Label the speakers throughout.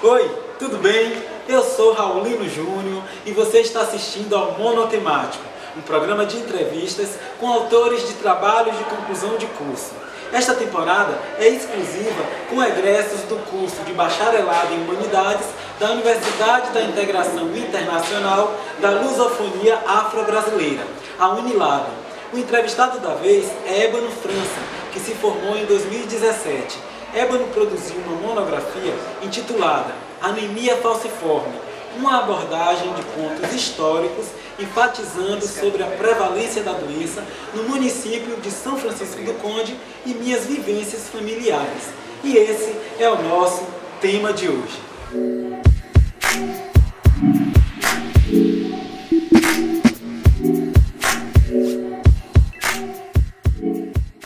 Speaker 1: Oi, tudo bem? Eu sou Raulino Júnior e você está assistindo ao Monotemático, um programa de entrevistas com autores de trabalhos de conclusão de curso. Esta temporada é exclusiva com egressos do curso de Bacharelado em Humanidades da Universidade da Integração Internacional da Lusofonia Afro-Brasileira, a Unilab. O entrevistado da vez é Ébano França, que se formou em 2017. Ébano produziu uma monografia intitulada Anemia Falciforme, uma abordagem de pontos históricos enfatizando sobre a prevalência da doença no município de São Francisco do Conde e minhas vivências familiares. E esse é o nosso tema de hoje.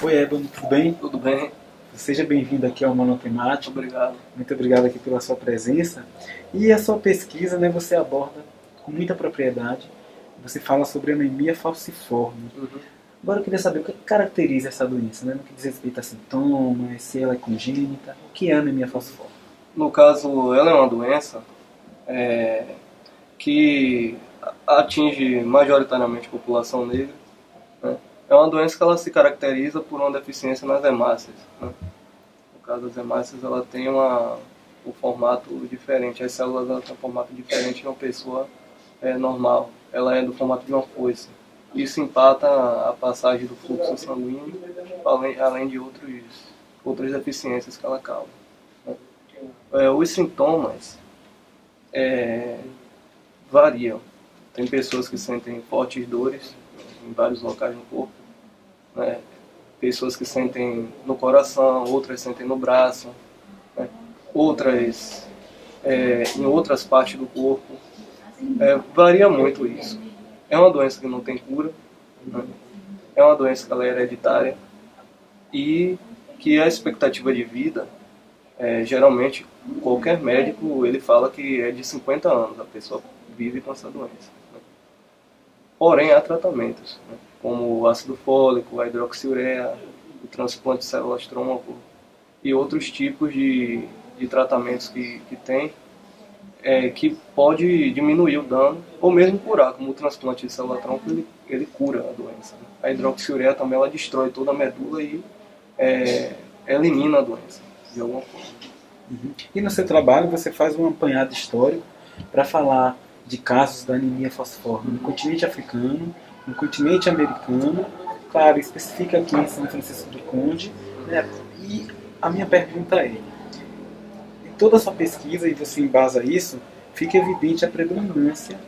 Speaker 1: Oi, Ébano, tudo bem?
Speaker 2: Tudo bem.
Speaker 1: Seja bem-vindo aqui ao Monotemático.
Speaker 2: Obrigado.
Speaker 1: Muito obrigado aqui pela sua presença. E a sua pesquisa, né, você aborda com muita propriedade. Você fala sobre anemia falciforme. Agora eu queria saber o que caracteriza essa doença, né? No que diz respeito a sintomas, se ela é congênita. O que é a anemia falciforme?
Speaker 2: No caso, ela é uma doença que atinge majoritariamente a população negra, né? É uma doença que ela se caracteriza por uma deficiência nas hemácias, né? No caso, as hemácias ela tem um formato diferente. As células ela têm um formato diferente de uma pessoa normal. Ela é do formato de uma foice. Isso empata a passagem do fluxo sanguíneo, além de outras deficiências que ela causa, né? Os sintomas variam. Tem pessoas que sentem fortes dores em vários locais do corpo, né? Pessoas que sentem no coração, outras sentem no braço, né? Outras em outras partes do corpo. Varia muito isso. É uma doença que não tem cura, né? É uma doença que ela é hereditária e que a expectativa de vida, geralmente, qualquer médico ele fala que é de 50 anos a pessoa vive com essa doença, né? Porém, há tratamentos, né? Como o ácido fólico, a hidroxiureia, o transplante de células-tronco e outros tipos de tratamentos que tem, que pode diminuir o dano ou mesmo curar, como o transplante de célula-tronco, ele cura a doença, né? A hidroxiureia também ela destrói toda a medula e elimina a doença de alguma forma.
Speaker 1: E no seu trabalho você faz um apanhado histórico para falar de casos da anemia falciforme no continente africano, no continente americano, claro, especifica aqui em São Francisco do Conde, né? E a minha pergunta é, em toda a sua pesquisa, e você embasa isso, fica evidente a predominância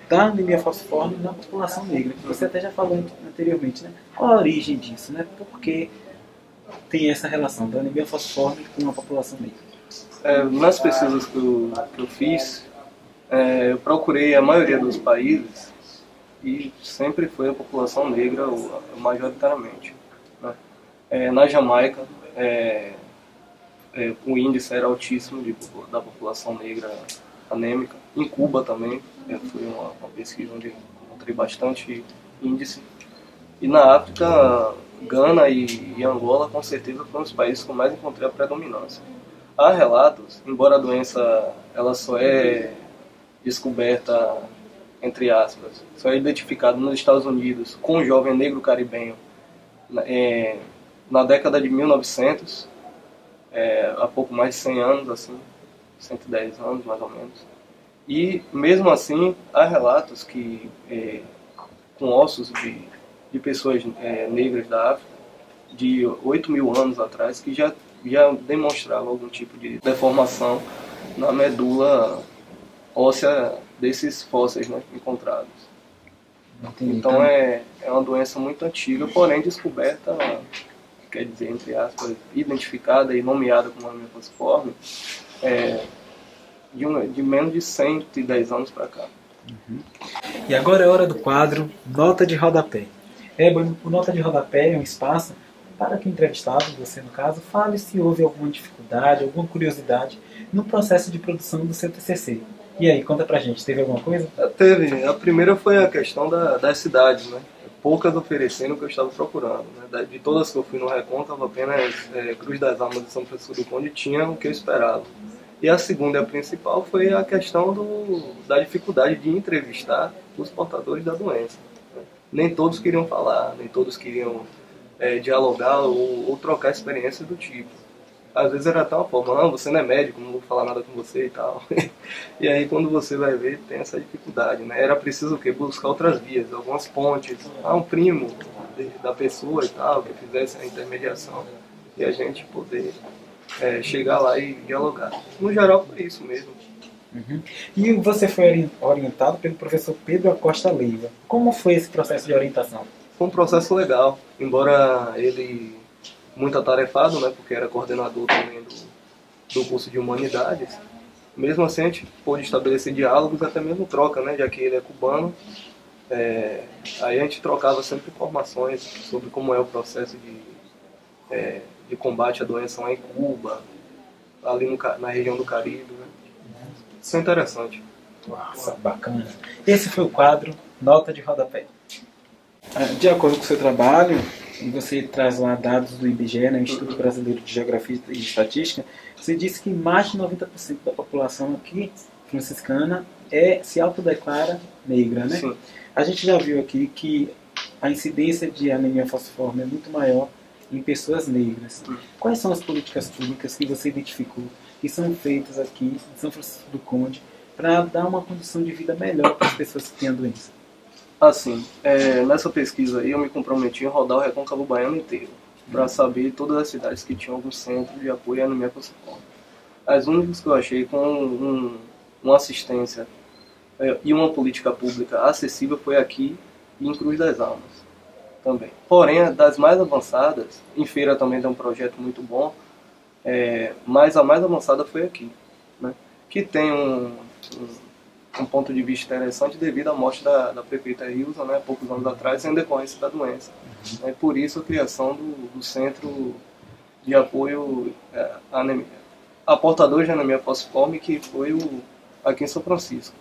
Speaker 1: da anemia falciforme na população negra, que você até já falou anteriormente, né? Qual a origem disso, né? Por que tem essa relação da anemia falciforme com a população negra?
Speaker 2: Nas pesquisas que eu fiz, eu procurei a maioria dos países e sempre foi a população negra majoritariamente, né? Na Jamaica, o índice era altíssimo da população negra anêmica. Em Cuba também, foi uma pesquisa onde encontrei bastante índice. E na África, Gana e Angola, com certeza, foram os países que eu mais encontrei a predominância. Há relatos, embora a doença ela só é descoberta, entre aspas, só é identificada nos Estados Unidos com um jovem negro caribenho na década de 1900, há pouco mais de 100 anos, assim, 110 anos mais ou menos. E mesmo assim, há relatos que, com ossos de pessoas negras da África, de 8.000 anos atrás, que já demonstrava algum tipo de deformação na medula óssea desses fósseis, né, encontrados.
Speaker 1: Entendi.
Speaker 2: Então é uma doença muito antiga, porém descoberta, quer dizer, entre aspas, identificada e nomeada como anemia falciforme, de menos de 110 anos para cá.
Speaker 1: E agora é hora do quadro Nota de Rodapé. Ébano, o Nota de Rodapé é um espaço para que o entrevistado, você no caso, fale se houve alguma dificuldade, alguma curiosidade no processo de produção do seu TCC. E aí, conta pra gente, teve alguma coisa?
Speaker 2: Teve. A primeira foi a questão das cidades, né? Poucas oferecendo o que eu estava procurando, né? De todas que eu fui no Recon, estava apenas Cruz das Almas de São Francisco do Conde tinha o que eu esperava. E a segunda e a principal foi a questão da dificuldade de entrevistar os portadores da doença. Nem todos queriam falar, nem todos queriam dialogar ou trocar experiências do tipo. Às vezes era até uma forma, não, você não é médico, não vou falar nada com você e tal. E aí quando você vai ver, tem essa dificuldade, né? Era preciso o quê? Buscar outras vias, algumas pontes, um primo da pessoa e tal, que fizesse a intermediação. E a gente poder chegar lá e dialogar. No geral foi isso mesmo.
Speaker 1: Uhum. E você foi orientado pelo professor Pedro Acosta Leiva. Como foi esse processo de orientação?
Speaker 2: Foi um processo legal, embora ele muito atarefado, né, porque era coordenador também do curso de Humanidades. Mesmo assim a gente pôde estabelecer diálogos, até mesmo troca, né, já que ele é cubano. Aí a gente trocava sempre informações sobre como é o processo de combate à doença lá em Cuba, ali na região do Caribe. Né. Isso é interessante.
Speaker 1: Nossa, bacana. Esse foi o quadro Nota de Rodapé. De acordo com o seu trabalho, e você traz lá dados do IBGE, né, Instituto Brasileiro de Geografia e Estatística, você disse que mais de 90% da população aqui franciscana se autodeclara negra, né?
Speaker 2: Sim.
Speaker 1: A gente já viu aqui que a incidência de anemia falciforme é muito maior em pessoas negras. Quais são as políticas públicas que você identificou que são feitas aqui em São Francisco do Conde para dar uma condição de vida melhor para as pessoas que têm a doença?
Speaker 2: Assim, nessa pesquisa aí eu me comprometi em rodar o Recôncavo Baiano inteiro, para saber todas as cidades que tinham algum centro de apoio à anemia falciforme. As únicas que eu achei com uma assistência e uma política pública acessível foi aqui e em Cruz das Almas também. Porém, das mais avançadas, em Feira também tem um projeto muito bom, mas a mais avançada foi aqui, né? Que tem um ponto de vista interessante devido à morte da prefeita Ilza, né, poucos anos atrás, em decorrência da doença. Por isso a criação do Centro de Apoio a Portadores de Anemia Falciforme, que foi aqui em São Francisco.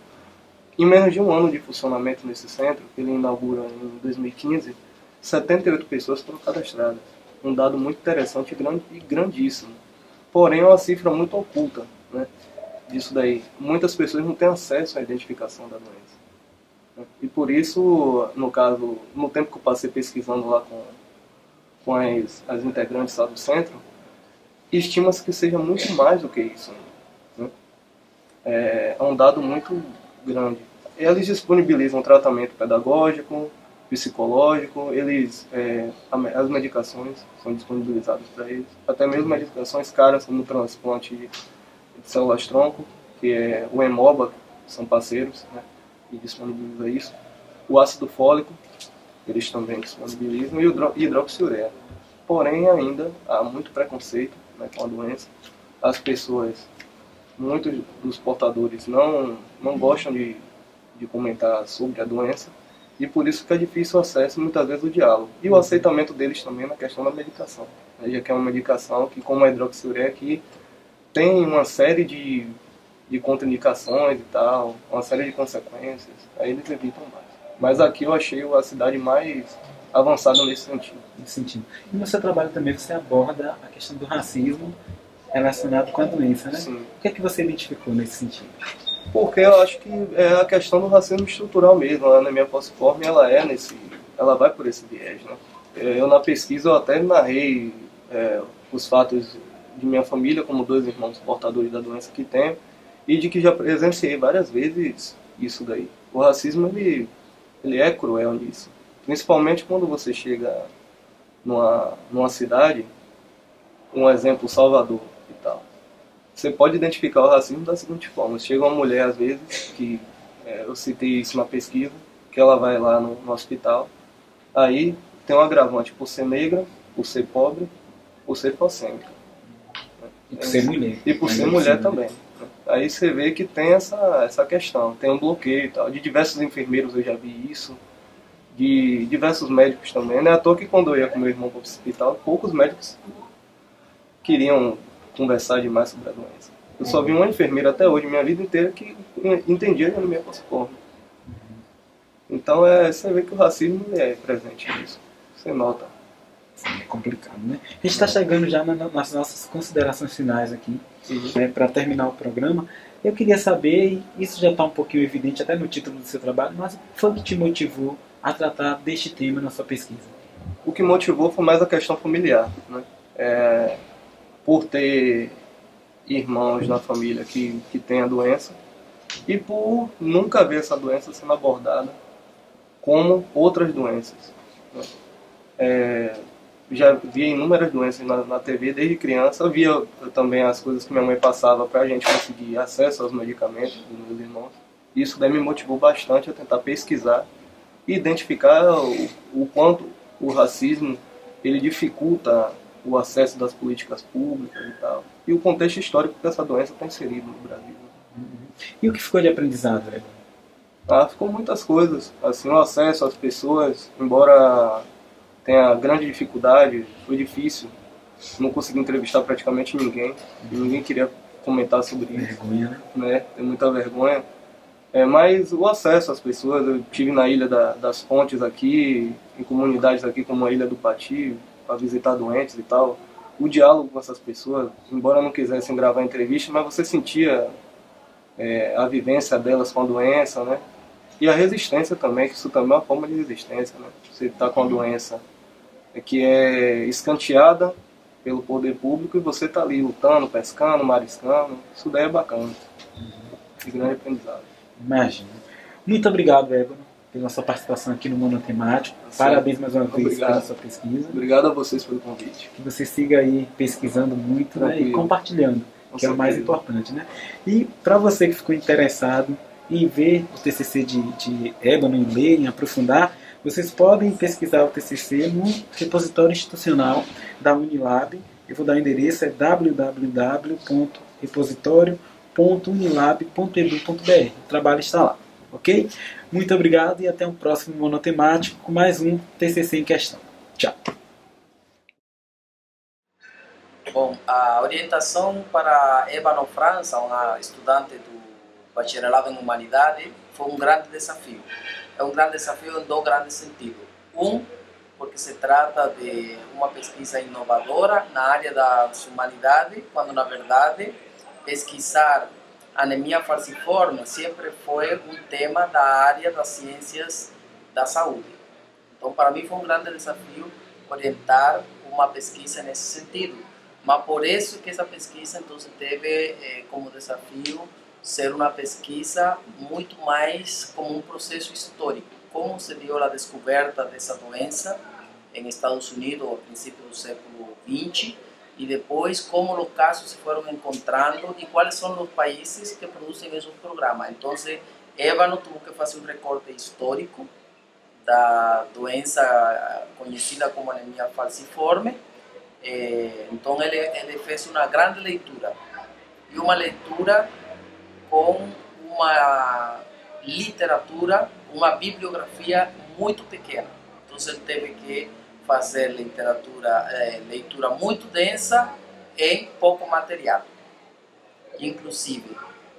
Speaker 2: Em menos de um ano de funcionamento nesse centro, que ele inaugura em 2015, 78 pessoas foram cadastradas. Um dado muito interessante e grandíssimo. Porém, é uma cifra muito oculta, né? Disso daí. Muitas pessoas não têm acesso à identificação da doença. E por isso, no caso, no tempo que eu passei pesquisando lá com as integrantes lá do centro, estima-se que seja muito mais do que isso. Né? É um dado muito grande. Eles disponibilizam tratamento pedagógico, psicológico, as medicações são disponibilizadas para eles, até mesmo medicações caras como o transplante de células-tronco, que é o Hemoba, são parceiros, né, e disponibiliza isso. O ácido fólico, eles também disponibilizam, e o hidroxiureia. Porém, ainda há muito preconceito, né, com a doença. As pessoas, muitos dos portadores não gostam de comentar sobre a doença, e por isso que é difícil o acesso, muitas vezes, o diálogo. E o aceitamento deles também na questão da medicação. Já que é uma medicação que, como a hidroxiureia, que tem uma série de contraindicações e tal, uma série de consequências, aí eles evitam mais. Mas aqui eu achei a cidade mais avançada nesse sentido.
Speaker 1: E no seu trabalho também você aborda a questão do racismo relacionado com a doença, né?
Speaker 2: Sim.
Speaker 1: O que é que você identificou nesse sentido?
Speaker 2: Porque eu acho que é a questão do racismo estrutural mesmo. A anemia falciforme, ela vai por esse viés, né? Eu na pesquisa eu até narrei os fatos de minha família, como 2 irmãos portadores da doença que tenho, e de que já presenciei várias vezes isso daí. O racismo, ele é cruel nisso. Principalmente quando você chega numa cidade, um exemplo, Salvador e tal. Você pode identificar o racismo da seguinte forma. Chega uma mulher, às vezes, que eu citei isso na pesquisa, que ela vai lá no hospital, aí tem um agravante por ser negra, por ser pobre, por ser falcêmica.
Speaker 1: E por ser mulher.
Speaker 2: E por ser mulher também. Aí você vê que tem essa questão, tem um bloqueio e tal. De diversos enfermeiros eu já vi isso, de diversos médicos também. Não é à toa que quando eu ia com meu irmão para o hospital, poucos médicos queriam conversar demais sobre a doença. Eu só vi uma enfermeira até hoje, minha vida inteira, que entendia de anemia falciforme. Então você vê que o racismo é presente nisso. Você nota.
Speaker 1: É complicado, né? A gente está chegando já nas nossas considerações finais aqui, né, para terminar o programa. Eu queria saber, e isso já está um pouquinho evidente até no título do seu trabalho, mas o que foi que te motivou a tratar deste tema na sua pesquisa?
Speaker 2: O que motivou foi mais a questão familiar, né? Por ter irmãos na família que têm a doença e por nunca ver essa doença sendo abordada como outras doenças, né? Já via inúmeras doenças na TV desde criança, via também as coisas que minha mãe passava para a gente conseguir acesso aos medicamentos dos meus irmãos. Isso daí me motivou bastante a tentar pesquisar e identificar o quanto o racismo ele dificulta o acesso das políticas públicas e tal, e o contexto histórico que essa doença está inserida no Brasil.
Speaker 1: E o que ficou de aprendizado, velho?
Speaker 2: Ficou muitas coisas, assim, o acesso às pessoas, embora tenha grande dificuldade, foi difícil, não consegui entrevistar praticamente ninguém, ninguém queria comentar sobre isso.
Speaker 1: Vergonha,
Speaker 2: né? Tem muita vergonha. Mas o acesso às pessoas, eu estive na Ilha das Fontes aqui, em comunidades aqui como a Ilha do Pati, para visitar doentes e tal. O diálogo com essas pessoas, embora não quisessem gravar entrevista, mas você sentia a vivência delas com a doença, né? E a resistência também, que isso também é uma forma de resistência, né? Você está com a doença que é escanteada pelo poder público e você está ali lutando, pescando, mariscando. Isso daí é bacana. De grande aprendizado.
Speaker 1: Imagina. Muito obrigado, Ébano, pela sua participação aqui no Monotemático. Parabéns mais uma vez pela sua pesquisa.
Speaker 2: Obrigado a vocês pelo convite.
Speaker 1: Que você siga aí pesquisando muito, né, e compartilhando, que é o mais importante, né? E para você que ficou interessado em ver o TCC de Ébano, em ler, em aprofundar, vocês podem pesquisar o TCC no repositório institucional da Unilab. Eu vou dar o endereço, é www.repositório.unilab.edu.br. O trabalho está lá, ok? Muito obrigado e até o próximo Monotemático com mais um TCC em questão. Tchau!
Speaker 3: Bom, a orientação para Ébano França, uma estudante do bacharelado em Humanidade, foi um grande desafio. É um grande desafio em dois grandes sentidos. Porque se trata de uma pesquisa inovadora na área das humanidades, quando na verdade pesquisar anemia falciforme sempre foi um tema da área das ciências da saúde. Então, para mim foi um grande desafio orientar uma pesquisa nesse sentido. Mas por isso que essa pesquisa então teve como desafio ser uma pesquisa muito mais como um processo histórico. Como se deu a descoberta dessa doença em Estados Unidos a princípio do século XX e depois como os casos se foram encontrando e quais são os países que produzem esses programas. Então, Ébano teve que fazer um recorte histórico da doença conhecida como anemia falciforme. Então, ele fez uma grande leitura e uma leitura com uma literatura, uma bibliografia muito pequena. Então ele teve que fazer leitura muito densa em pouco material. Inclusive,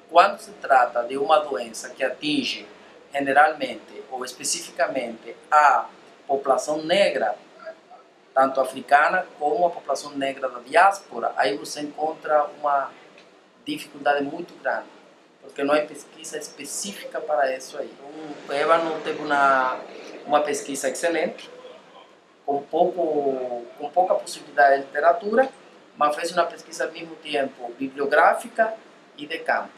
Speaker 3: quando se trata de uma doença que atinge generalmente ou especificamente a população negra, tanto africana como a população negra da diáspora, aí você encontra uma dificuldade muito grande, porque não é pesquisa específica para isso aí. O Ébano teve uma pesquisa excelente, com pouca possibilidade de literatura, mas fez uma pesquisa ao mesmo tempo bibliográfica e de campo.